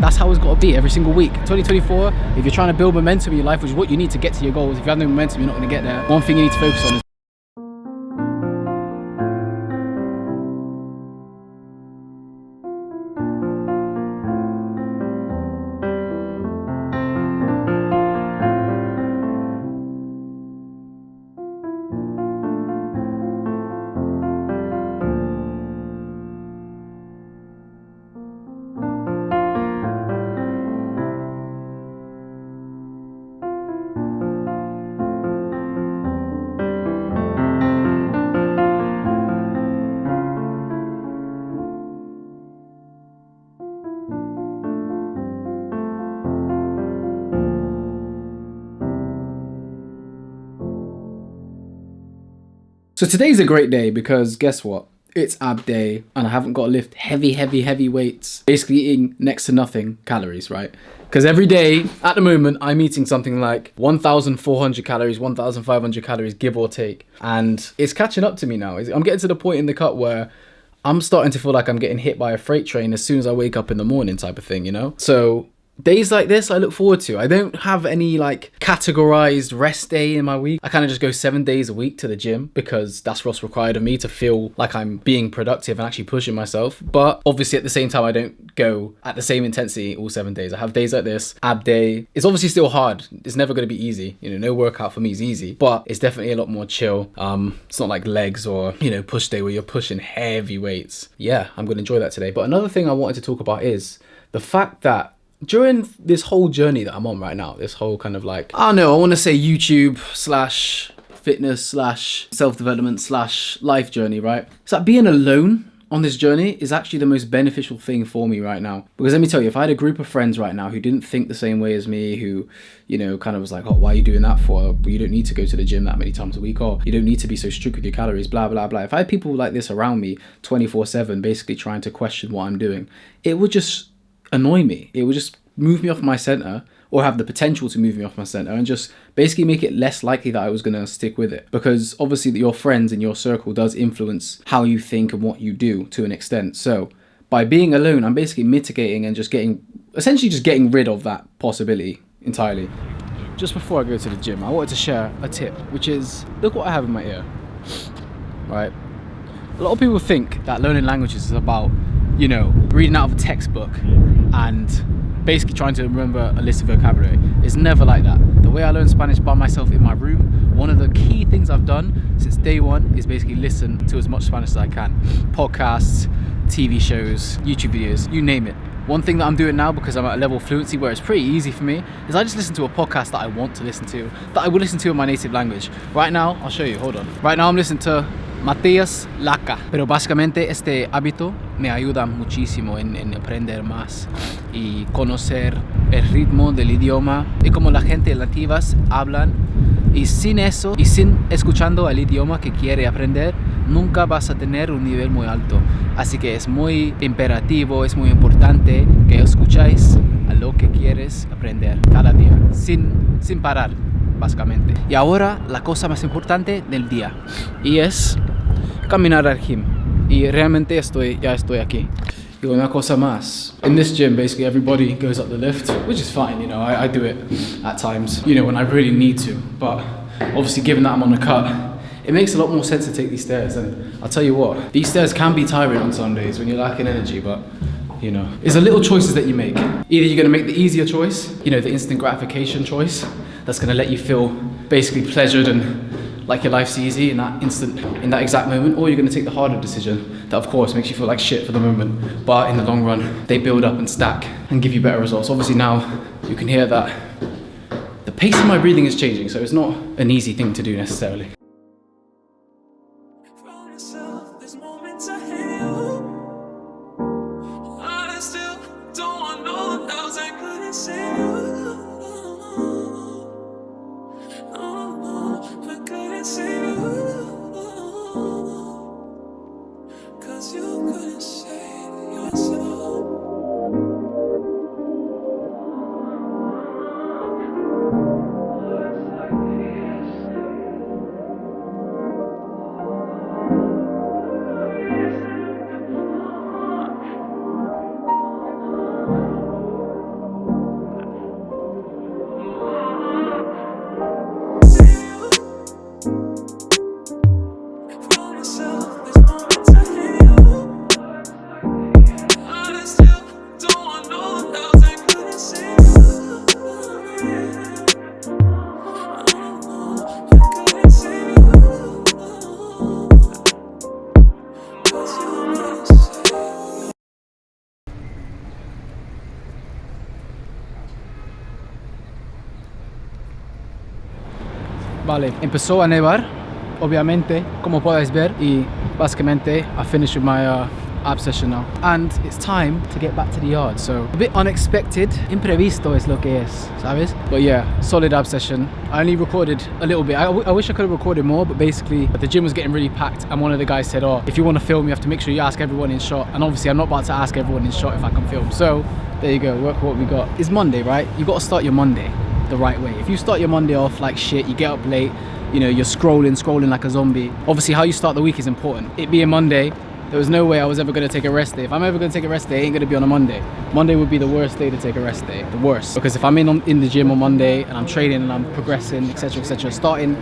that's how it's got to be every single week. 2024, if you're trying to build momentum in your life, which is what you need to get to your goals, if you have no momentum, you're not going to get there. One thing you need to focus on is So today's a great day because guess what? It's ab day and I haven't got to lift heavy weights. Basically eating next to nothing calories, right? Because every day at the moment I'm eating something like 1,400 calories, 1,500 calories, give or take. And it's catching up to me now. I'm getting to the point in the cut where I'm starting to feel like I'm getting hit by a freight train as soon as I wake up in the morning type of thing, you know? So days like this I look forward to. I don't have any like categorized rest day in my week. I kind of just go 7 days a week to the gym because that's what's required of me to feel like I'm being productive and actually pushing myself. But obviously at the same time I don't go at the same intensity all 7 days. I have days like this, ab day. It's obviously still hard. It's never going to be easy. You know, no workout for me is easy, but it's definitely a lot more chill. It's not like legs or, you know, push day where you're pushing heavy weights. Yeah, I'm going to enjoy that today. But another thing I wanted to talk about is the fact that during this whole journey that I'm on right now, this whole kind of like, I don't know, I want to say YouTube / fitness / self-development / life journey, right? It's like being alone on this journey is actually the most beneficial thing for me right now. Because let me tell you, if I had a group of friends right now who didn't think the same way as me, who, you know, kind of was like, oh, why are you doing that for? Well, you don't need to go to the gym that many times a week, or you don't need to be so strict with your calories, blah, blah, blah. If I had people like this around me 24/7, basically trying to question what I'm doing, it would just annoy me. It would just move me off my center, or have the potential to move me off my center, and just basically make it less likely that I was going to stick with it. Because obviously your friends in your circle does influence how you think and what you do to an extent. So by being alone, I'm basically mitigating and just essentially getting rid of that possibility entirely. Just before I go to the gym, I wanted to share a tip, which is, look what I have in my ear, right? A lot of people think that learning languages is about, you know, reading out of a textbook and basically trying to remember a list of vocabulary. It's never like that. The way I learn Spanish by myself in my room, one of the key things I've done since day one is basically listen to as much Spanish as I can. Podcasts, TV shows, YouTube videos, you name it. One thing that I'm doing now, because I'm at a level of fluency where it's pretty easy for me, is I just listen to a podcast that I want to listen to, that I would listen to in my native language. Right now, I'll show you, hold on. Right now I'm listening to Matías Laca, pero básicamente este hábito me ayuda muchísimo en aprender más y conocer el ritmo del idioma y cómo la gente nativas hablan, y sin eso y sin escuchando el idioma que quiere aprender nunca vas a tener un nivel muy alto. Así que es muy imperativo, es muy importante que escucháis a lo que quieres aprender cada día sin parar, básicamente. Y ahora la cosa más importante del día, y es caminar al gym. Y realmente ya estoy aquí. Y una cosa más. In this gym, basically everybody goes up the lift, which is fine, you know, I do it at times, you know, when I really need to. But obviously, given that I'm on the cut, it makes a lot more sense to take these stairs. And I'll tell you what, these stairs can be tiring on some days when you're lacking energy, but you know, it's the little choices that you make. Either you're gonna make the easier choice, you know, the instant gratification choice, that's gonna let you feel basically pleasured and like your life's easy in that instant, in that exact moment, or you're going to take the harder decision that of course makes you feel like shit for the moment, but in the long run they build up and stack and give you better results. Obviously now you can hear that the pace of my breathing is changing, so it's not an easy thing to do necessarily. Vale, empezó a nevar, obviamente, como podéis ver, y básicamente I finished with my ab session now. And it's time to get back to the yard. So a bit unexpected, imprevisto es lo que es, ¿sabes? But yeah, solid ab session. I only recorded a little bit. I wish I could have recorded more, but basically the gym was getting really packed and one of the guys said, oh, if you want to film, you have to make sure you ask everyone in shot. And obviously I'm not about to ask everyone in shot if I can film. So there you go, work what we got. It's Monday, right? You got to start your Monday the right way. If you start your Monday off like shit, you get up late, you know, you're scrolling like a zombie. Obviously how you start the week is important. It being Monday, there was no way I was ever going to take a rest day. If I'm ever going to take a rest day, it ain't going to be on a Monday. Monday would be the worst day to take a rest day, the worst. Because if I'm in the gym on Monday and I'm training and I'm progressing, etc., starting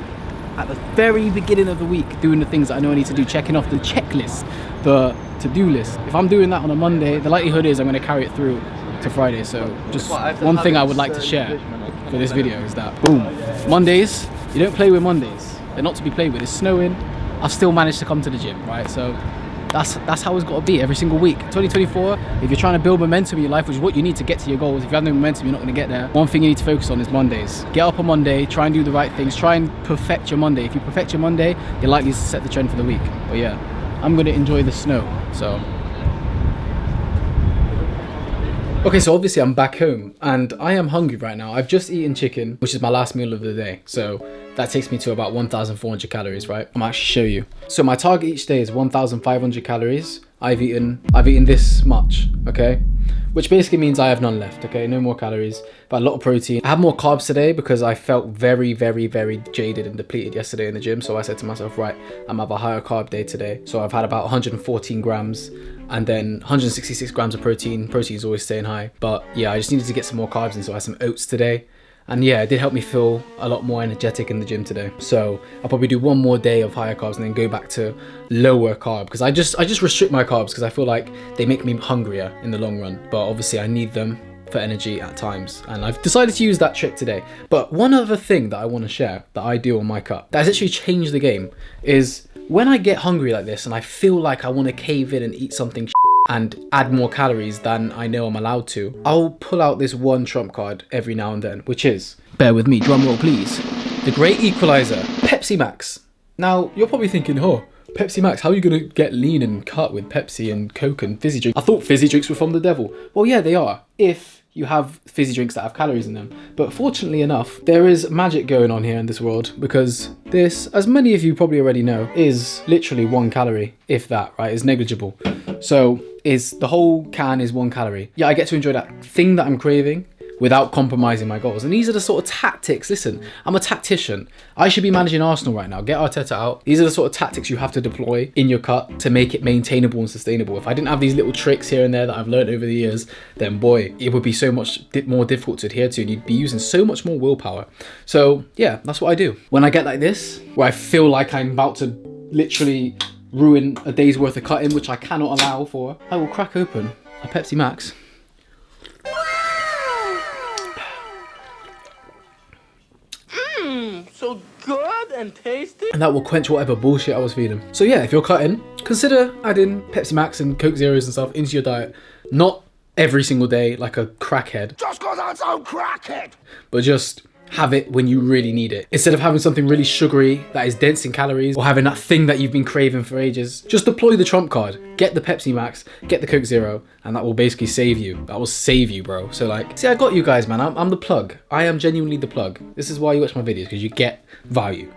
at the very beginning of the week, doing the things that I know I need to do, checking off the checklist, the to-do list. If I'm doing that on a Monday, the likelihood is I'm going to carry it through to Friday. So just one thing I would like to share for this video is that, boom, Mondays, you don't play with Mondays. They're not to be played with. It's snowing. I've still managed to come to the gym, right? So that's how it's got to be every single week. 2024, if you're trying to build momentum in your life, which is what you need to get to your goals, if you have no momentum, you're not going to get there. One thing you need to focus on is Mondays. Get up on Monday, try and do the right things, try and perfect your Monday. If you perfect your Monday, you're likely to set the trend for the week. But yeah, I'm going to enjoy the snow, so. Okay, so obviously I'm back home and I am hungry right now. I've just eaten chicken, which is my last meal of the day. So that takes me to about 1,400 calories, right? I'm actually show you. So my target each day is 1,500 calories. I've eaten this much, okay? Which basically means I have none left, okay? No more calories, but a lot of protein. I had more carbs today because I felt very jaded and depleted yesterday in the gym. So I said to myself, right, I'm gonna have a higher carb day today. So I've had about 114 grams and then 166 grams of protein. Protein is always staying high. But yeah, I just needed to get some more carbs in. So I had some oats today. And yeah, it did help me feel a lot more energetic in the gym today. So I'll probably do one more day of higher carbs and then go back to lower carb. Because I just restrict my carbs because I feel like they make me hungrier in the long run. But obviously I need them for energy at times. And I've decided to use that trick today. But one other thing that I want to share that I do on my cut that has actually changed the game is when I get hungry like this and I feel like I want to cave in and eat something and add more calories than I know I'm allowed to, I'll pull out this one trump card every now and then, which is, bear with me, drum roll please, the great equalizer, Pepsi Max. Now, you're probably thinking, oh, Pepsi Max, how are you going to get lean and cut with Pepsi and Coke and fizzy drinks? I thought fizzy drinks were from the devil. Well, yeah, they are, if you have fizzy drinks that have calories in them. But fortunately enough, there is magic going on here in this world because this, as many of you probably already know, is literally 1 calorie, if that, right? It's negligible. So the whole can is 1 calorie. Yeah, I get to enjoy that thing that I'm craving without compromising my goals. And these are the sort of tactics. Listen, I'm a tactician. I should be managing Arsenal right now. Get Arteta out. These are the sort of tactics you have to deploy in your cut to make it maintainable and sustainable. If I didn't have these little tricks here and there that I've learned over the years, then boy, it would be so much more difficult to adhere to and you'd be using so much more willpower. So yeah, that's what I do. When I get like this, where I feel like I'm about to literally ruin a day's worth of cutting, which I cannot allow for, I will crack open a Pepsi Max. So good and tasty. And that will quench whatever bullshit I was feeling. So yeah, if you're cutting, consider adding Pepsi Max and Coke Zeros and stuff into your diet. Not every single day like a crackhead. Just cause I'm so crackhead. But just have it when you really need it. Instead of having something really sugary that is dense in calories or having that thing that you've been craving for ages, just deploy the trump card. Get the Pepsi Max, get the Coke Zero, and that will basically save you. That will save you, bro. So like, see, I got you guys, man. I'm the plug. I am genuinely the plug. This is why you watch my videos, because you get value.